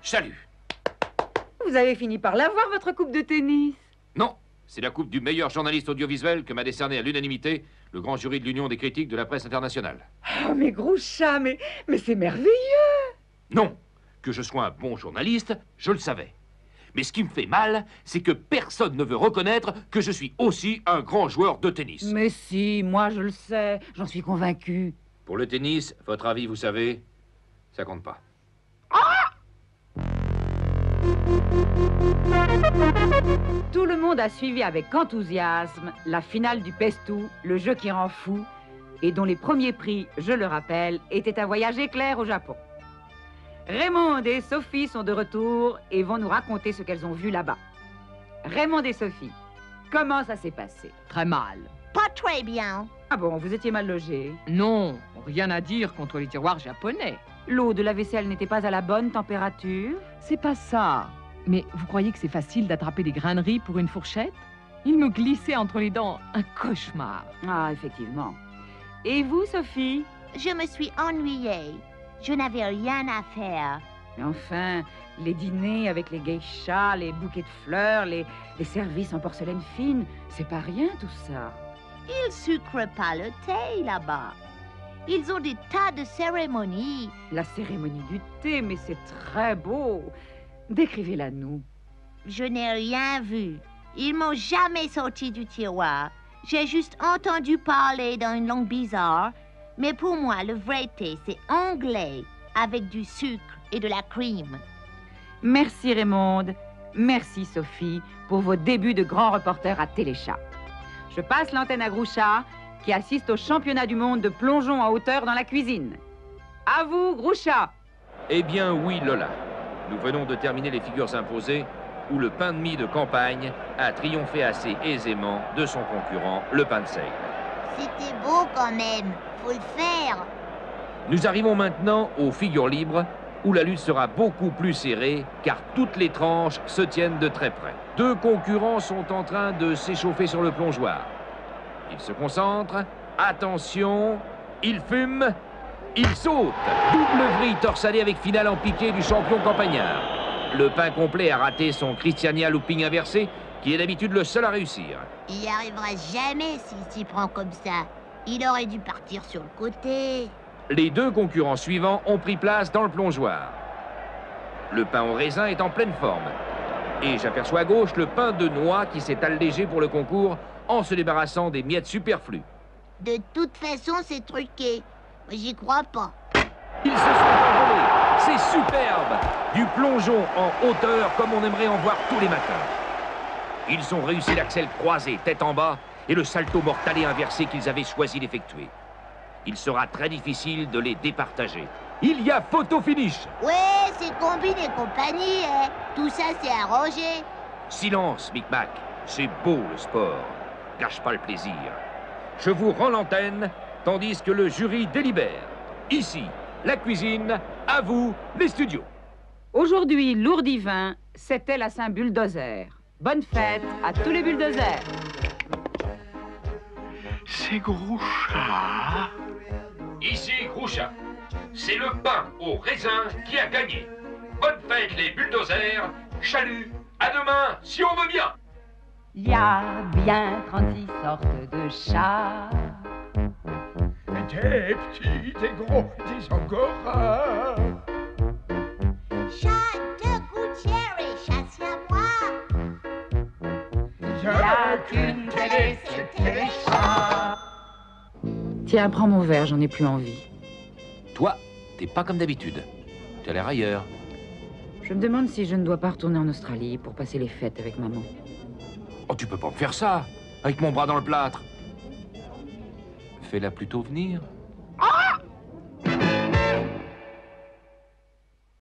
Salut. Vous avez fini par l'avoir, votre coupe de tennis? Non, c'est la coupe du meilleur journaliste audiovisuel que m'a décerné à l'unanimité le grand jury de l'Union des critiques de la presse internationale. Oh, mais Groucha, mais c'est merveilleux! Non, que je sois un bon journaliste, je le savais. Mais ce qui me fait mal, c'est que personne ne veut reconnaître que je suis aussi un grand joueur de tennis. Mais si, moi je le sais, j'en suis convaincu. Pour le tennis, votre avis, vous savez, ça compte pas. Tout le monde a suivi avec enthousiasme la finale du Pestou, le jeu qui rend fou, et dont les premiers prix, je le rappelle, étaient un voyage éclair au Japon. Raymond et Sophie sont de retour et vont nous raconter ce qu'elles ont vu là-bas. Raymond et Sophie, comment ça s'est passé? Très mal. Pas très bien. Ah bon, vous étiez mal logés? Non, rien à dire contre les tiroirs japonais. L'eau de la vaisselle n'était pas à la bonne température? C'est pas ça. Mais vous croyez que c'est facile d'attraper des grains de riz pour une fourchette? Il me glissait entre les dents un cauchemar. Ah, effectivement. Et vous, Sophie? Je me suis ennuyée. Je n'avais rien à faire. Mais enfin, les dîners avec les geishas, les bouquets de fleurs, les services en porcelaine fine, c'est pas rien tout ça. Ils sucrent pas le thé là-bas. Ils ont des tas de cérémonies. La cérémonie du thé, mais c'est très beau. Décrivez-la nous. Je n'ai rien vu. Ils m'ont jamais sorti du tiroir. J'ai juste entendu parler dans une langue bizarre. Mais pour moi, le vrai thé, c'est anglais, avec du sucre et de la crème. Merci Raymond, merci Sophie pour vos débuts de grand reporter à Téléchat. Je passe l'antenne à Groucha, qui assiste au championnat du monde de plongeon en hauteur dans la cuisine. À vous, Groucha. Eh bien oui, Lola. Nous venons de terminer les figures imposées où le pain de mie de campagne a triomphé assez aisément de son concurrent, le pain de seigle. C'était beau quand même. Faut le faire. Nous arrivons maintenant aux figures libres où la lutte sera beaucoup plus serrée car toutes les tranches se tiennent de très près. Deux concurrents sont en train de s'échauffer sur le plongeoir. Ils se concentrent. Attention, ils fument, ils sautent. Double vrille torsadée avec finale en piqué du champion campagnard. Le pain complet a raté son Christiania looping inversé qui est d'habitude le seul à réussir. Il n'y arrivera jamais s'il s'y prend comme ça. Il aurait dû partir sur le côté. Les deux concurrents suivants ont pris place dans le plongeoir. Le pain au raisin est en pleine forme. Et j'aperçois à gauche le pain de noix qui s'est allégé pour le concours en se débarrassant des miettes superflues. De toute façon, c'est truqué. J'y crois pas. Ils se sont envolés. C'est superbe. Du plongeon en hauteur comme on aimerait en voir tous les matins. Ils ont réussi l'axel croisé, tête en bas, et le salto mortalé inversé qu'ils avaient choisi d'effectuer. Il sera très difficile de les départager. Il y a photo finish. Ouais, c'est combine et compagnie, hein. Tout ça, c'est arrangé. Silence, Micmac. C'est beau le sport. Gâche pas le plaisir. Je vous rends l'antenne, tandis que le jury délibère. Ici, la cuisine, à vous, les studios. Aujourd'hui, l'ourdivin, c'était la Saint-Bulldozer. Bonne fête à tous les bulldozers. C'est Groucha. Ici, Groucha. C'est le pain au raisin qui a gagné. Bonne fête, les bulldozers. Chalut, à demain, si on veut bien. Il y a bien 36 sortes de chats. Des petits, des gros, des angora. Chat de gouttière et chasse-à-moi. Il y a qu'une télé, c'est Téléchat. Tiens, prends mon verre, j'en ai plus envie. Toi, t'es pas comme d'habitude. T'as l'air ailleurs. Je me demande si je ne dois pas retourner en Australie pour passer les fêtes avec maman. Oh, tu peux pas me faire ça, avec mon bras dans le plâtre. Fais-la plutôt venir.